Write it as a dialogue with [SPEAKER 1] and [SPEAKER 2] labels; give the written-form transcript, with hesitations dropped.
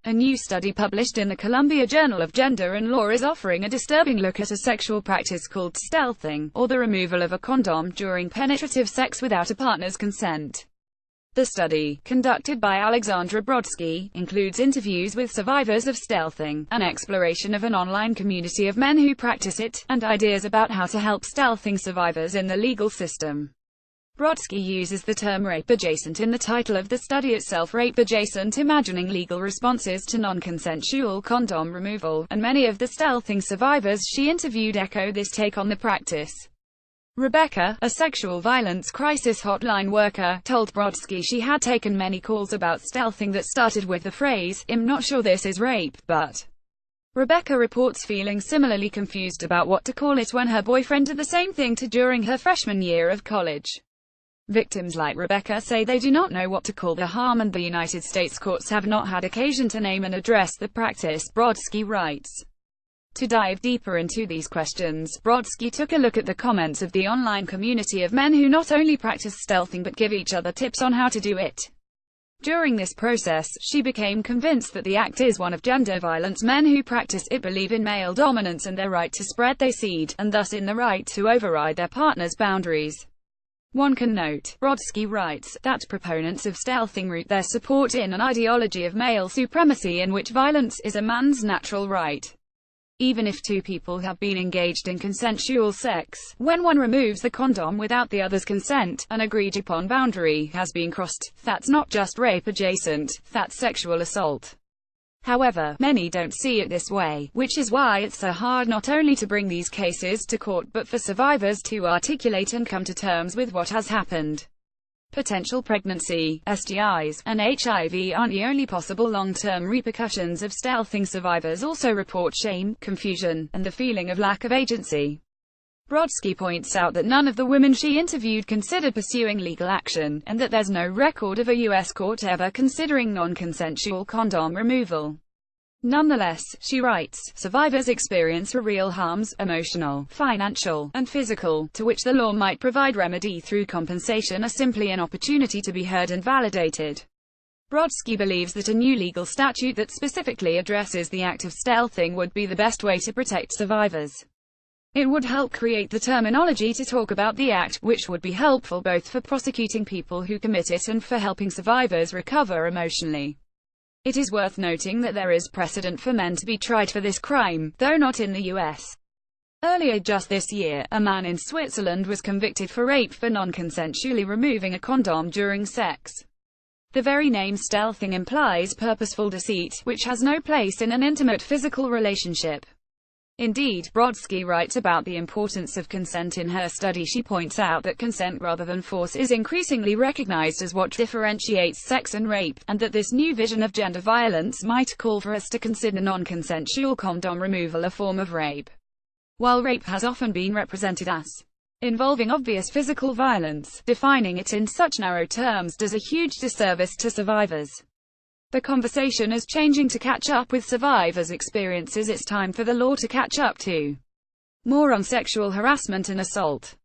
[SPEAKER 1] A new study published in the Columbia Journal of Gender and Law is offering a disturbing look at a sexual practice called stealthing, or the removal of a condom during penetrative sex without a partner's consent. The study, conducted by Alexandra Brodsky, includes interviews with survivors of stealthing, an exploration of an online community of men who practice it, and ideas about how to help stealthing survivors in the legal system. Brodsky uses the term rape-adjacent in the title of the study itself, rape-adjacent, imagining legal responses to non-consensual condom removal, and many of the stealthing survivors she interviewed echo this take on the practice. Rebecca, a sexual violence crisis hotline worker, told Brodsky she had taken many calls about stealthing that started with the phrase, "I'm not sure this is rape, but..." Rebecca reports feeling similarly confused about what to call it when her boyfriend did the same thing during her freshman year of college. Victims like Rebecca say they do not know what to call the harm, and the United States courts have not had occasion to name and address the practice, Brodsky writes. To dive deeper into these questions, Brodsky took a look at the comments of the online community of men who not only practice stealthing but give each other tips on how to do it. During this process, she became convinced that the act is one of gender violence. Men who practice it believe in male dominance and their right to spread their seed, and thus in the right to override their partner's boundaries. One can note, Brodsky writes, that proponents of stealthing root their support in an ideology of male supremacy in which violence is a man's natural right. Even if two people have been engaged in consensual sex, when one removes the condom without the other's consent, an agreed-upon boundary has been crossed. That's not just rape adjacent, that's sexual assault. However, many don't see it this way, which is why it's so hard not only to bring these cases to court but for survivors to articulate and come to terms with what has happened. Potential pregnancy, STIs, and HIV aren't the only possible long-term repercussions of stealthing. Survivors also report shame, confusion, and the feeling of lack of agency. Brodsky points out that none of the women she interviewed considered pursuing legal action, and that there's no record of a U.S. court ever considering non-consensual condom removal. Nonetheless, she writes, survivors experience real harms, emotional, financial, and physical, to which the law might provide remedy through compensation or simply an opportunity to be heard and validated. Brodsky believes that a new legal statute that specifically addresses the act of stealthing would be the best way to protect survivors. It would help create the terminology to talk about the act, which would be helpful both for prosecuting people who commit it and for helping survivors recover emotionally. It is worth noting that there is precedent for men to be tried for this crime, though not in the U.S. Earlier just this year, a man in Switzerland was convicted for rape for non-consensually removing a condom during sex. The very name stealthing implies purposeful deceit, which has no place in an intimate physical relationship. Indeed, Brodsky writes about the importance of consent in her study. She points out that consent rather than force is increasingly recognized as what differentiates sex and rape, and that this new vision of gender violence might call for us to consider non-consensual condom removal a form of rape. While rape has often been represented as involving obvious physical violence, defining it in such narrow terms does a huge disservice to survivors. The conversation is changing to catch up with survivors' experiences. It's time for the law to catch up too. More on sexual harassment and assault.